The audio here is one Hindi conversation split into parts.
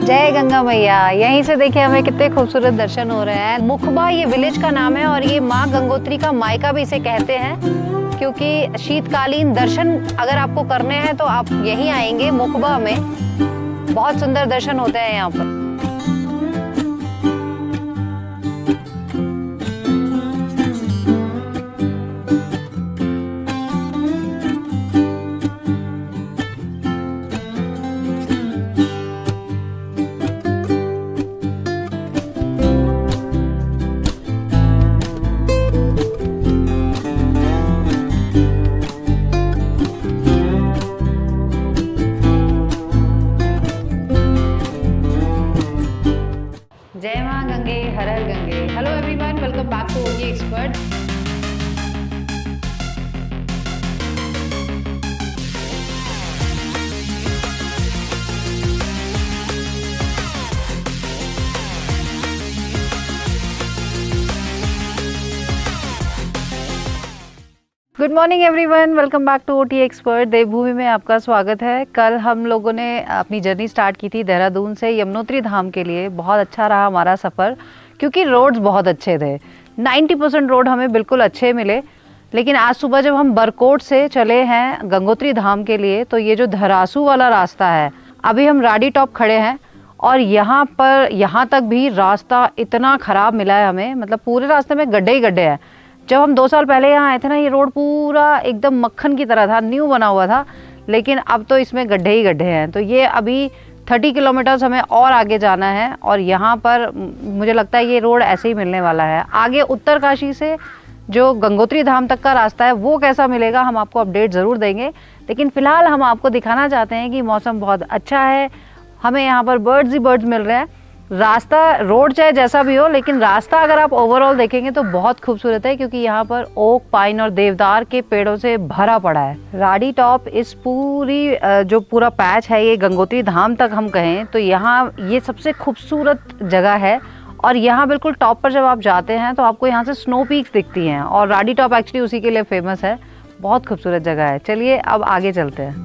जय गंगा मैया। यहीं से देखिए हमें कितने खूबसूरत दर्शन हो रहे हैं। मुखबा ये विलेज का नाम है और ये माँ गंगोत्री का मायका भी इसे कहते हैं, क्योंकि शीतकालीन दर्शन अगर आपको करने हैं तो आप यहीं आएंगे मुखबा में। बहुत सुंदर दर्शन होते हैं यहाँ पर। जय माँ गंगे, हर हर Gange. Hello everyone, welcome back to OT expert. Good morning everyone, welcome back to OT expert. Devbhoomi में आपका स्वागत है। कल हम लोगों ने अपनी जर्नी स्टार्ट की थी देहरादून से यमुनोत्री धाम के लिए। बहुत अच्छा रहा हमारा सफ़र, क्योंकि रोड्स बहुत अच्छे थे। 90% रोड हमें बिल्कुल अच्छे मिले। लेकिन आज सुबह जब हम बरकोट से चले हैं गंगोत्री धाम के लिए, तो ये जो धरासू वाला रास्ता है, अभी हम राडी टॉप खड़े हैं और यहाँ तक भी रास्ता इतना ख़राब मिला है हमें। मतलब पूरे रास्ते में गड्ढे ही गड्ढे हैं। जब हम 2 साल पहले यहाँ आए थे ना, ये रोड पूरा एकदम मक्खन की तरह था, न्यू बना हुआ था। लेकिन अब तो इसमें गड्ढे ही गड्ढे हैं। तो ये अभी 30 किलोमीटर्स हमें और आगे जाना है और यहाँ पर मुझे लगता है ये रोड ऐसे ही मिलने वाला है। आगे उत्तरकाशी से जो गंगोत्री धाम तक का रास्ता है वो कैसा मिलेगा हम आपको अपडेट ज़रूर देंगे। लेकिन फ़िलहाल हम आपको दिखाना चाहते हैं कि मौसम बहुत अच्छा है। हमें यहाँ पर बर्ड्स ही बर्ड्स मिल रहे हैं। रास्ता रोड चाहे जैसा भी हो, लेकिन रास्ता अगर आप ओवरऑल देखेंगे तो बहुत खूबसूरत है, क्योंकि यहाँ पर ओक, पाइन और देवदार के पेड़ों से भरा पड़ा है। राडी टॉप इस जो पूरा पैच है, ये गंगोत्री धाम तक हम कहें तो यहाँ ये सबसे खूबसूरत जगह है। और यहाँ बिल्कुल टॉप पर जब आप जाते हैं तो आपको यहाँ से स्नो पीक्स दिखती हैं और राडी टॉप एक्चुअली उसी के लिए फेमस है। बहुत खूबसूरत जगह है। चलिए अब आगे चलते हैं।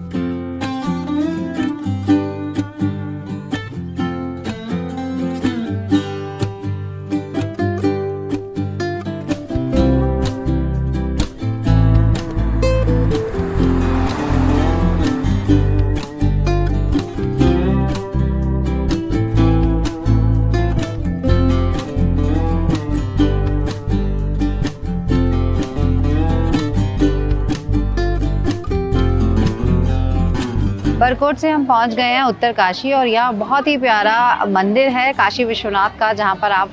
बरकोट से हम पहुंच गए हैं उत्तरकाशी और यहाँ बहुत ही प्यारा मंदिर है काशी विश्वनाथ का, जहाँ पर आप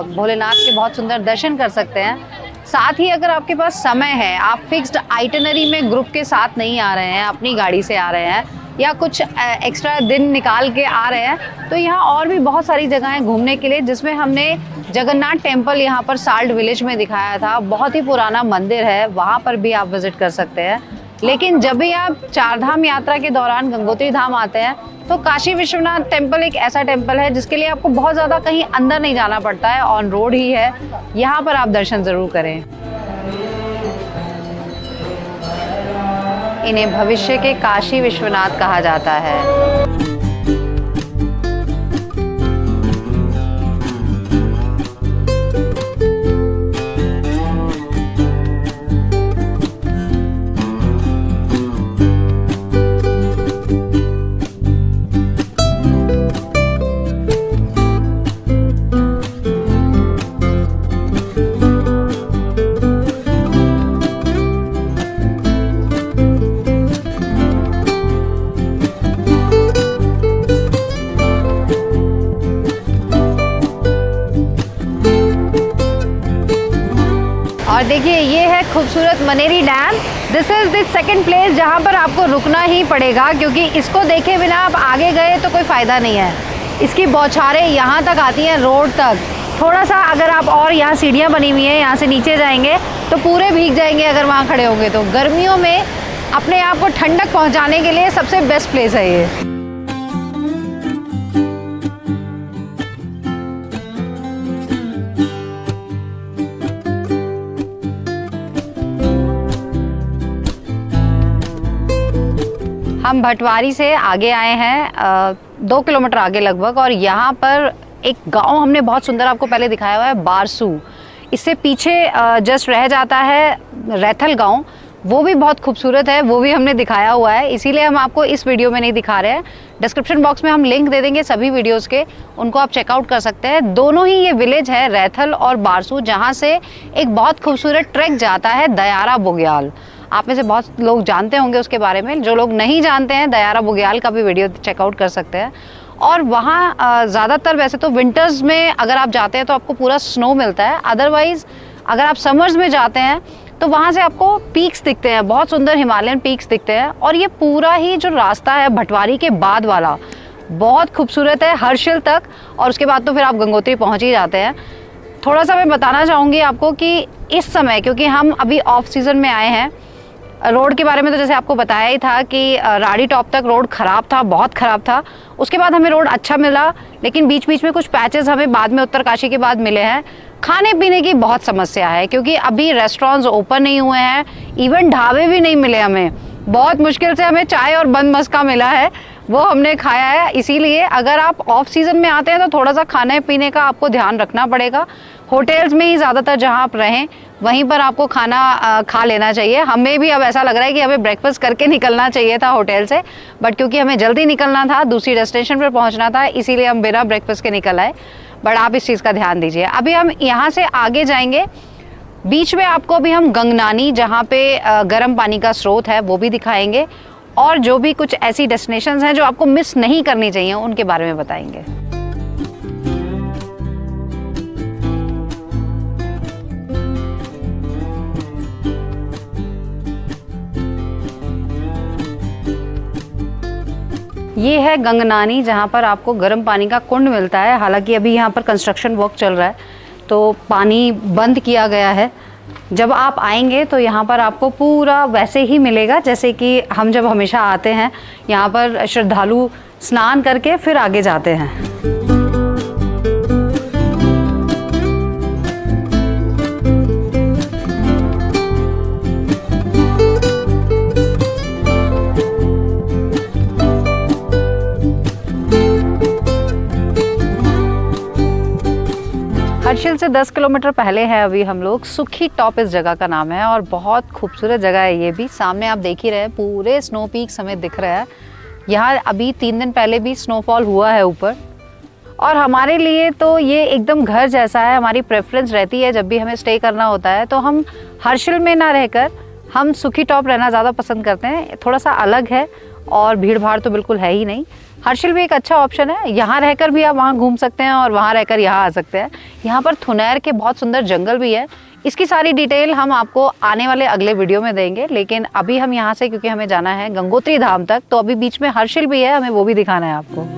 भोलेनाथ के बहुत सुंदर दर्शन कर सकते हैं। साथ ही अगर आपके पास समय है, आप फिक्स्ड आइटनरी में ग्रुप के साथ नहीं आ रहे हैं, अपनी गाड़ी से आ रहे हैं या कुछ एक्स्ट्रा दिन निकाल के आ रहे हैं, तो यहाँ और भी बहुत सारी जगह हैं घूमने के लिए, जिसमें हमने जगन्नाथ टेम्पल यहाँ पर साल्ट विलेज में दिखाया था। बहुत ही पुराना मंदिर है, वहाँ पर भी आप विजिट कर सकते हैं। लेकिन जब भी आप चारधाम यात्रा के दौरान गंगोत्री धाम आते हैं तो काशी विश्वनाथ टेम्पल एक ऐसा टेम्पल है जिसके लिए आपको बहुत ज़्यादा कहीं अंदर नहीं जाना पड़ता है, ऑन रोड ही है। यहाँ पर आप दर्शन ज़रूर करें। इन्हें भविष्य के काशी विश्वनाथ कहा जाता है। और देखिए ये है खूबसूरत Maneri dam. This is the second place जहाँ पर आपको रुकना ही पड़ेगा, क्योंकि इसको देखे बिना आप आगे गए तो कोई फ़ायदा नहीं है। इसकी बौछारें यहाँ तक आती हैं, रोड तक। थोड़ा सा अगर आप और यहाँ सीढ़ियाँ बनी हुई हैं, यहाँ से नीचे जाएंगे तो पूरे भीग जाएंगे अगर वहाँ खड़े होंगे तो। गर्मियों में अपने आप को ठंडक पहुँचाने के लिए सबसे बेस्ट प्लेस है ये। हम भटवारी से आगे आए हैं। 2 किलोमीटर आगे लगभग। और यहाँ पर एक गांव हमने बहुत सुंदर आपको पहले दिखाया हुआ है, बारसू। इससे पीछे जस्ट रह जाता है रैथल गांव, वो भी बहुत खूबसूरत है, वो भी हमने दिखाया हुआ है, इसीलिए हम आपको इस वीडियो में नहीं दिखा रहे हैं। डिस्क्रिप्शन बॉक्स में हम लिंक दे देंगे सभी वीडियोस के, उनको आप चेकआउट कर सकते हैं। दोनों ही ये विलेज है, रैथल और बारसू, जहाँ से एक बहुत खूबसूरत ट्रैक जाता है दयारा बुग्याल। आप में से बहुत लोग जानते होंगे उसके बारे में, जो लोग नहीं जानते हैं दयारा बुग्याल का भी वीडियो चेकआउट कर सकते हैं। और वहाँ ज़्यादातर वैसे तो विंटर्स में अगर आप जाते हैं तो आपको पूरा स्नो मिलता है, अदरवाइज़ अगर आप समर्स में जाते हैं तो वहाँ से आपको पीक्स दिखते हैं, बहुत सुंदर हिमालयन पीक्स दिखते हैं। और ये पूरा ही जो रास्ता है भटवारी के बाद वाला बहुत खूबसूरत है हर्षिल तक, और उसके बाद तो फिर आप गंगोत्री पहुँच ही जाते हैं। थोड़ा सा मैं बताना चाहूँगी आपको कि इस समय, क्योंकि हम अभी ऑफ सीज़न में आए हैं, रोड के बारे में तो जैसे आपको बताया ही था कि राड़ी टॉप तक रोड ख़राब था, बहुत ख़राब था। उसके बाद हमें रोड अच्छा मिला, लेकिन बीच बीच में कुछ पैचेस हमें बाद में उत्तरकाशी के बाद मिले हैं। खाने पीने की बहुत समस्या है, क्योंकि अभी रेस्टोरेंट्स ओपन नहीं हुए हैं, इवन ढाबे भी नहीं मिले हमें। बहुत मुश्किल से हमें चाय और बंद मस्का मिला है, वो हमने खाया है। इसीलिए अगर आप ऑफ सीज़न में आते हैं तो थोड़ा सा खाने पीने का आपको ध्यान रखना पड़ेगा। होटल्स में ही ज़्यादातर जहाँ आप रहें वहीं पर आपको खाना खा लेना चाहिए। हमें भी अब ऐसा लग रहा है कि हमें ब्रेकफास्ट करके निकलना चाहिए था होटल से, बट क्योंकि हमें जल्दी निकलना था, दूसरी डेस्टिनेशन पर पहुँचना था, इसीलिए हम बिना ब्रेकफास्ट के निकल आए। बट आप इस चीज़ का ध्यान दीजिए। अभी हम यहाँ से आगे जाएंगे, बीच में आपको अभी हम गंगनानी, जहाँ पे गर्म पानी का स्रोत है, वो भी दिखाएंगे, और जो भी कुछ ऐसी डेस्टिनेशंस हैं जो आपको मिस नहीं करनी चाहिए उनके बारे में बताएंगे। ये है गंगनानी, जहाँ पर आपको गर्म पानी का कुंड मिलता है। हालांकि अभी यहाँ पर कंस्ट्रक्शन वर्क चल रहा है तो पानी बंद किया गया है। जब आप आएंगे तो यहाँ पर आपको पूरा वैसे ही मिलेगा जैसे कि हम जब हमेशा आते हैं। यहाँ पर श्रद्धालु स्नान करके फिर आगे जाते हैं। हर्षिल से 10 किलोमीटर पहले है अभी हम लोग। सुखी टॉप इस जगह का नाम है और बहुत खूबसूरत जगह है ये भी। सामने आप देख ही रहे हैं, पूरे स्नो पीक्स हमें दिख रहा है। यहाँ अभी 3 दिन पहले भी स्नोफॉल हुआ है ऊपर, और हमारे लिए तो ये एकदम घर जैसा है। हमारी प्रेफरेंस रहती है जब भी हमें स्टे करना होता है तो हम हर्षिल में ना रहकर हम सुखी टॉप रहना ज़्यादा पसंद करते हैं। थोड़ा सा अलग है और भीड़ भाड़ तो बिल्कुल है ही नहीं। हर्षिल भी एक अच्छा ऑप्शन है, यहाँ रहकर भी आप वहाँ घूम सकते हैं और वहाँ रहकर यहाँ आ सकते हैं। यहाँ पर थुनैर के बहुत सुंदर जंगल भी है। इसकी सारी डिटेल हम आपको आने वाले अगले वीडियो में देंगे, लेकिन अभी हम यहाँ से, क्योंकि हमें जाना है गंगोत्री धाम तक, तो अभी बीच में हर्षिल भी है, हमें वो भी दिखाना है आपको।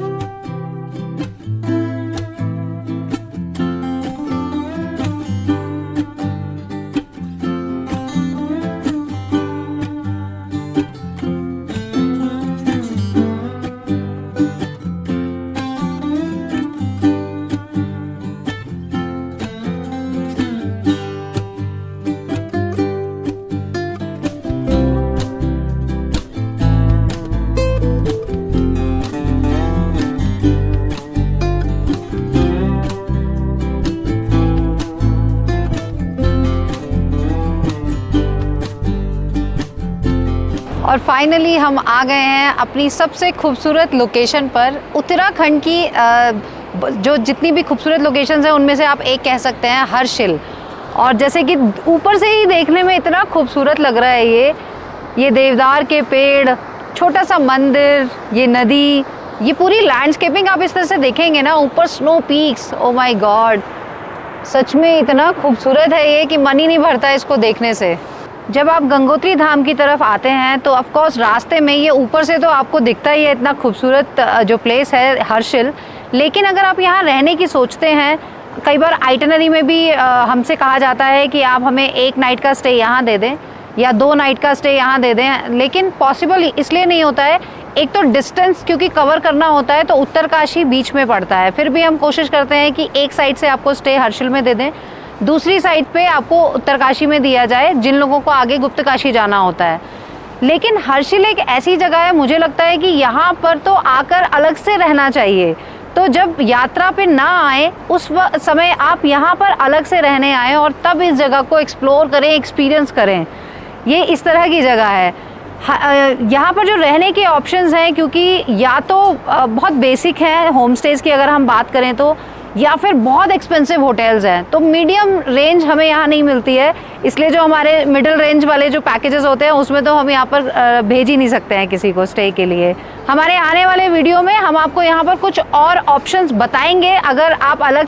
और फाइनली हम आ गए हैं अपनी सबसे खूबसूरत लोकेशन पर। उत्तराखंड की जो जितनी भी खूबसूरत लोकेशंस हैं उनमें से आप एक कह सकते हैं हर्षिल। और जैसे कि ऊपर से ही देखने में इतना खूबसूरत लग रहा है ये देवदार के पेड़, छोटा सा मंदिर, ये नदी, ये पूरी लैंडस्केपिंग आप इस तरह से देखेंगे ना, ऊपर snow peaks, oh my god, सच में इतना खूबसूरत है ये कि मन ही नहीं भरता इसको देखने से। जब आप गंगोत्री धाम की तरफ आते हैं तो ऑफ कोर्स रास्ते में ये ऊपर से तो आपको दिखता ही है इतना खूबसूरत जो प्लेस है हर्षिल, लेकिन अगर आप यहाँ रहने की सोचते हैं, कई बार आइटनरी में भी हमसे कहा जाता है कि आप हमें 1 नाइट का स्टे यहाँ दे दें या 2 नाइट का स्टे यहाँ दे दें, लेकिन पॉसिबल इसलिए नहीं होता है। एक तो डिस्टेंस क्योंकि कवर करना होता है, तो उत्तरकाशी बीच में पड़ता है। फिर भी हम कोशिश करते हैं कि एक साइड से आपको स्टे हर्षिल में दे दें, दूसरी साइड पे आपको उत्तरकाशी में दिया जाए जिन लोगों को आगे गुप्तकाशी जाना होता है। लेकिन हर्षिल एक ऐसी जगह है, मुझे लगता है कि यहाँ पर तो आकर अलग से रहना चाहिए। तो जब यात्रा पे ना आए उस समय आप यहाँ पर अलग से रहने आए और तब इस जगह को एक्सप्लोर करें, एक्सपीरियंस करें। ये इस तरह की जगह है। यहाँ पर जो रहने के ऑप्शंस हैं, क्योंकि या तो बहुत बेसिक हैं होम स्टेज की अगर हम बात करें तो, या फिर बहुत एक्सपेंसिव होटल्स हैं, तो मीडियम रेंज हमें यहाँ नहीं मिलती है। इसलिए जो हमारे मिडिल रेंज वाले जो पैकेजेस होते हैं उसमें तो हम यहाँ पर भेज ही नहीं सकते हैं किसी को स्टे के लिए। हमारे आने वाले वीडियो में हम आपको यहाँ पर कुछ और ऑप्शंस बताएंगे। अगर आप अलग